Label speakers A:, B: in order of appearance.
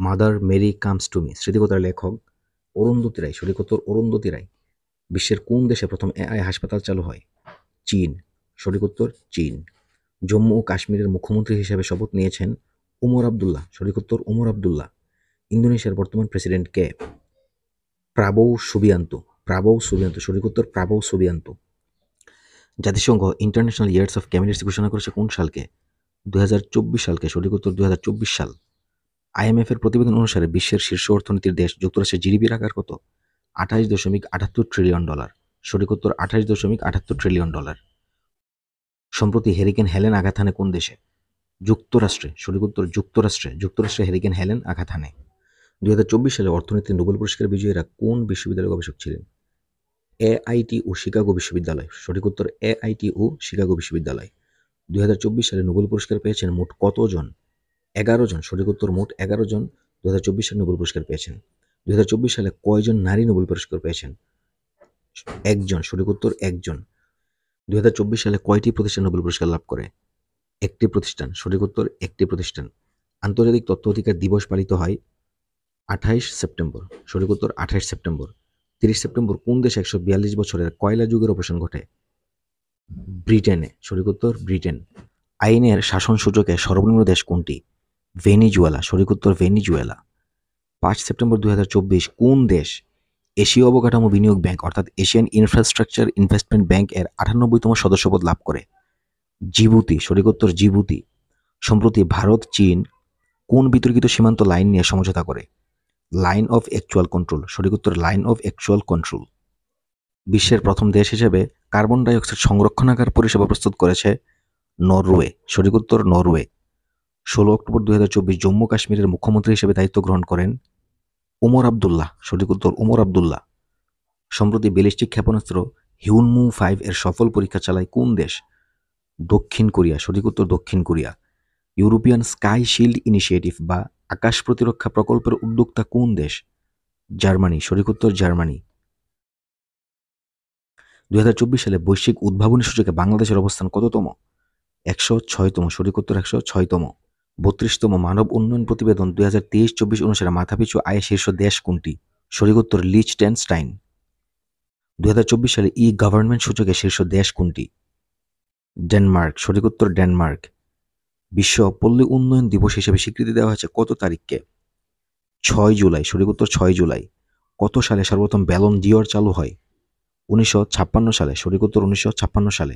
A: Mother Mary comes to me স্মৃতিকথার লেখক অরুন্ধতী রায়, সঠিক উত্তর অরুন্ধতী রায়। বিশ্বের কোন দেশে প্রথম এআই হাসপাতাল চালু হয়? চীন, সঠিক উত্তর চীন। জম্মু ও কাশ্মীরের মুখ্যমন্ত্রী হিসেবে শপথ নিয়েছেন ওমর আবদুল্লাহ, সঠিক উত্তর ওমর আবদুল্লাহ। ইন্দোনেশিয়ার বর্তমান প্রেসিডেন্ট কে? প্রাবোও সুবিয়ান্তো, প্রাবোও সুবিয়ান্তো, সঠিক উত্তর প্রাবোও সুবিয়ান্তো। জাতিসংঘ ইন্টারন্যাশনাল ইয়ার্স অফ ক্যাবিনেটস ঘোষণা করেছে কোন সালকে? 2024 সালকে, সঠিক উত্তর 2024 সাল। আইএমএফ এর প্রতিবেদন অনুসারে বিশ্বের শীর্ষ অর্থনীতির দেশ যুক্তরাষ্ট্রের জিডিপির আকার কত? $28.78 ট্রিলিয়ন, সঠিক উত্তর $28.78 ট্রিলিয়ন। সম্প্রতি হেরিকেন হেলেন আঘাত হানে কোন দেশে? যুক্তরাষ্ট্রে, সঠিক উত্তর যুক্তরাষ্ট্রে হেরিকেন হেলেন আঘাত হানে। 2024 সালে অর্থনীতিতে নোবেল পুরস্কার বিজয়ীরা কোন বিশ্ববিদ্যালয়ের গবেষক ছিলেন? এআইটি ও শিকাগো বিশ্ববিদ্যালয়, সঠিক উত্তর এআইটি ও শিকাগো বিশ্ববিদ্যালয়। 2024 সালে নোবেল পুরস্কার পেয়েছেন মোট কতজন? 11 জন, সঠিক উত্তর মোট 11 জন 2024 সালে নোবেল পুরস্কার পেয়েছেন। 2024 সালে কয়জন নারী নোবেল পুরস্কার পেয়েছেন? একজন, সঠিক উত্তর একজন। 2024 সালে কয়টি প্রতিষ্ঠান নোবেল পুরস্কার লাভ করে? একটি প্রতিষ্ঠান, সঠিক উত্তর একটি প্রতিষ্ঠান। আন্তর্জাতিক তথ্য অধিকার দিবস পালিত হয় 28 সেপ্টেম্বর, সঠিক উত্তর 28 সেপ্টেম্বর। 30 সেপ্টেম্বর কোন দেশে 142 বছরের কয়লা যুগের অবসান ঘটে? ব্রিটেনে, সঠিক উত্তর ব্রিটেন। আইনের শাসন সূচকে সর্বনিম্ন দেশ কোনটি? ভেনিজুয়েলা, সঠিক উত্তর ভেনিজুয়েলা। 5 সেপ্টেম্বর 2024 কোন দেশ এশীয় অবকাঠামো বিনিয়োগ ব্যাংক অর্থাৎ এশিয়ান ইনফ্রাস্ট্রাকচার ইনভেস্টমেন্ট ব্যাংক এর 98তম সদস্যপদ লাভ করে? জিবুতি, সঠিক উত্তর জিবুতি। সম্প্রতি ভারত চীন কোন বিতর্কিত সীমান্ত লাইন নিয়ে সমঝোতা করে? লাইন অফ অ্যাকচুয়াল কন্ট্রোল, সঠিক উত্তর লাইন অফ অ্যাকচুয়াল কন্ট্রোল। বিশ্বের প্রথম দেশ হিসেবে কার্বন ডাই অক্সাইড সংরক্ষণাগার পরিষেবা প্রস্তুত করেছে নরওয়ে, সঠিক উত্তর নরওয়ে। 16 অক্টোবর 2024 জম্মু কাশ্মীরের মুখ্যমন্ত্রী হিসেবে দায়িত্ব গ্রহণ করেন ওমর আবদুল্লাহ, সঠিক উত্তর ওমর আবদুল্লাহ। সম্প্রতি ব্যালিস্টিক ক্ষেপণাস্ত্র হিউনমু-5 এর সফল পরীক্ষা চালায় কোন দেশ? দক্ষিণ কোরিয়া, সঠিক উত্তর দক্ষিণ Korea. European sky shield initiative বা আকাশ প্রতিরক্ষা প্রকল্পের উদ্যোক্তা কোন দেশ? জার্মানি, সঠিক উত্তর জার্মানি। 2024 সালে বৈশ্বিক উদ্ভাবনী সূচকে বাংলাদেশের অবস্থান কততম? 106তম, সঠিক উত্তর 106তম। 32তম মানব উন্নয়ন প্রতিবেদন 2023-24 অনুসারে মাথাপিছু আয় শীর্ষ দেশ কোনটি? সঠিক উত্তর লিচটেনস্টাইন। 2024 সালে ই গভর্নমেন্ট সূচকে শীর্ষ দেশ কোনটি? ডেনমার্ক, সঠিক উত্তর ডেনমার্ক। বিশ্ব পল্লী উন্নয়ন দিবস হিসেবে স্বীকৃতি দেওয়া হয়েছে কত তারিখকে? 6 জুলাই, সঠিক উত্তর 6 জুলাই। কত সালে সর্বপ্রথম ব্যালন ডিওর চালু হয়? 1956 সালে, সঠিক উত্তর 1956 সালে।